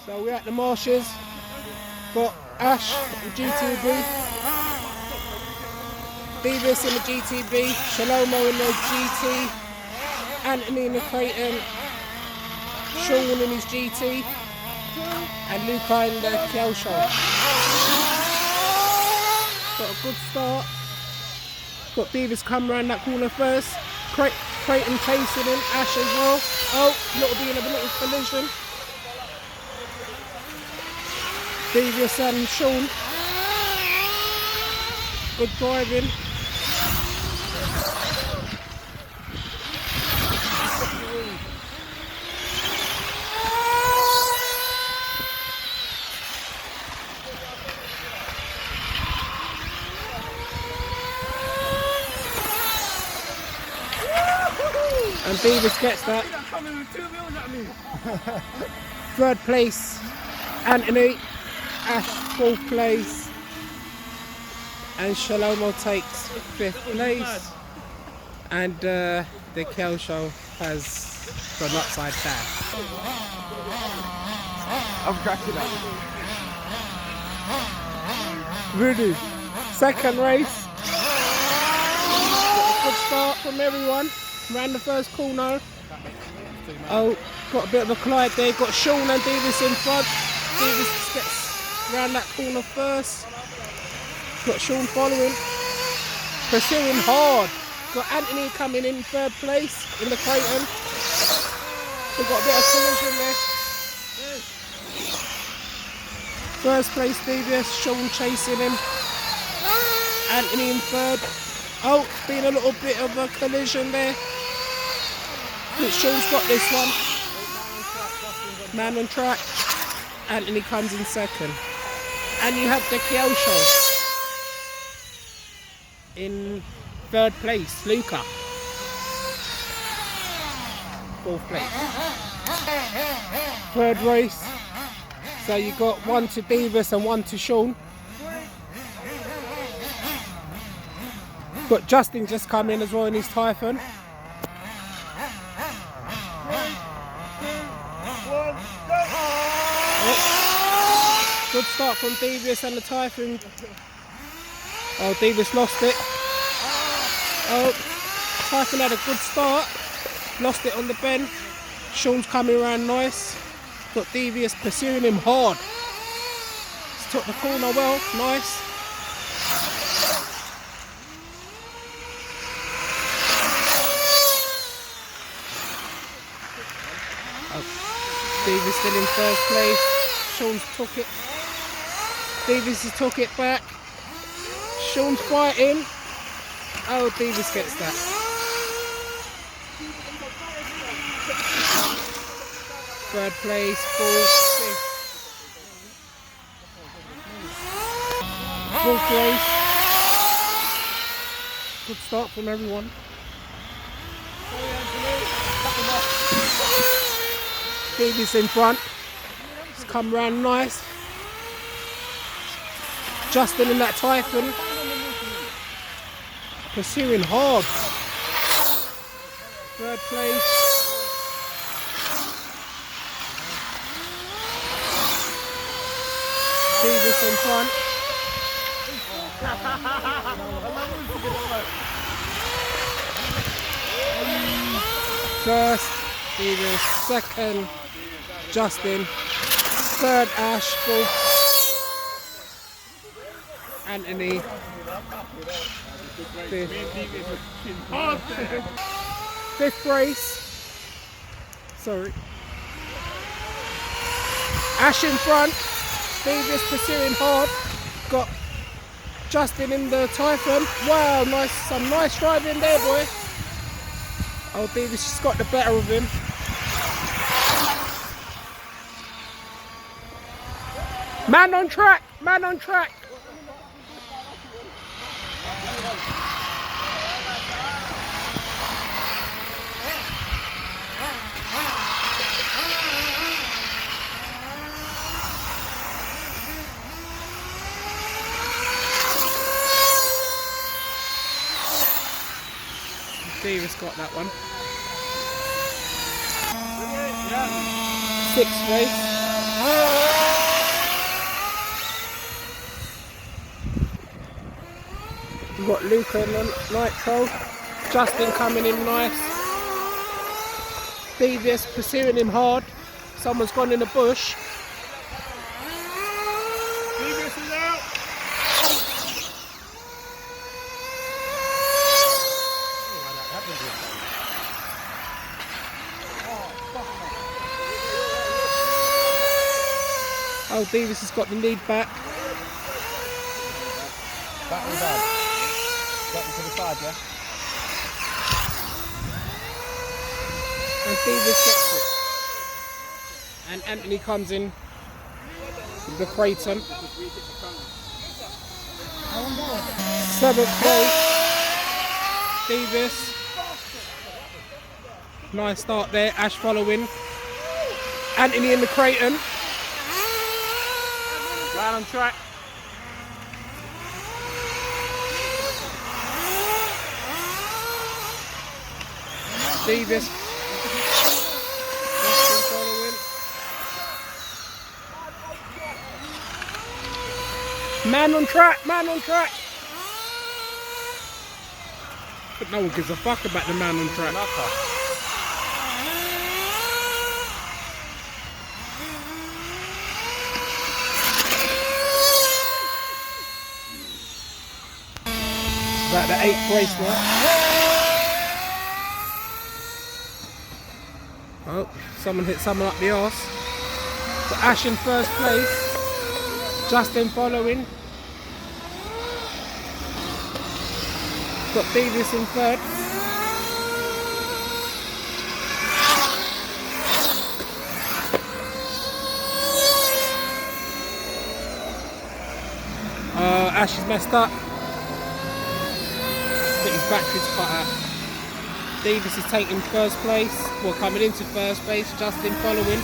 So we're at the marshes. Got Ash in GTB, Beavis in the GTB, Shalomo in the GT, Anthony in the Kraton, Sean in his GT, and Luca in the kyosho. Got a good start. Got Beavis come around that corner first. Kraton chasing him, Ash as well. Oh, little bit of a little collision. Beavis and Sean. Good driving. And Beavis gets that. Third place, Anthony. Ash, fourth place. And Shalomo takes fifth place. And the kyosho has gone upside down. I'm cracking up. Really? Second race. Got a good start from everyone. Ran the first corner. Oh, got a bit of a collide there. Got Sean and Beavis in front. Beavis gets round that corner first. Got Sean following. Pursuing hard. Got Anthony coming in third place in the Kraton. We've got a bit of collision there. First place Beavis, Sean chasing him. Anthony in third. Oh, been a little bit of a collision there. But Sean's got this one. Man on track. Anthony comes in second. And you have the kyosho in third place, Luca. Fourth place. Third race. So you got one to Beavis and one to Sean. Got Justin just come in as well in his Typhon. Oh. Good start from Beavis and the Typhon. Oh, Beavis lost it. Oh, Typhon had a good start. Lost it on the bend. Sean's coming around nice. Got Beavis pursuing him hard. He's took the corner well, nice. Beavis still in first place. Sean's took it. Beavis has took it back. Sean's fighting. Oh, Beavis gets that. Third place, fourth, fifth. Fourth place. Good start from everyone. Beavis in front. He's come round nice. Justin in that Typhon. Pursuing hard. Third place. Beavis in front. First, Beavis. Second, Justin. Third, Ash. Fourth, Anthony. Fifth race. Sorry. Ash in front. Beavis pursuing hard. Got Justin in the Typhon. Wow, nice, some nice driving there, boy. Oh, Beavis just got the better of him. Man on track, man on track. Beavis got that one. Sixth race. We've got Luca and Nitro. Justin coming in nice. Devious pursuing him hard. Someone's gone in the bush. Devious is out. Oh, Davis has got the lead back. Battery down. Battery to the side, yeah? And Davis gets it. And Anthony comes in with the kraton. 7th place. Davis. Nice start there. Ash following. Anthony in the kraton. Right on track. Davis. Man on track, man on track. But no one gives a fuck about the man on track. About the 8th race now. Oh, someone hit someone up the arse. But Ash in 1st place. Justin following. Got Davis in 3rd. Ash is messed up. I think his battery's cut out. Davis is taking 1st place. Well, coming into 1st place. Justin following.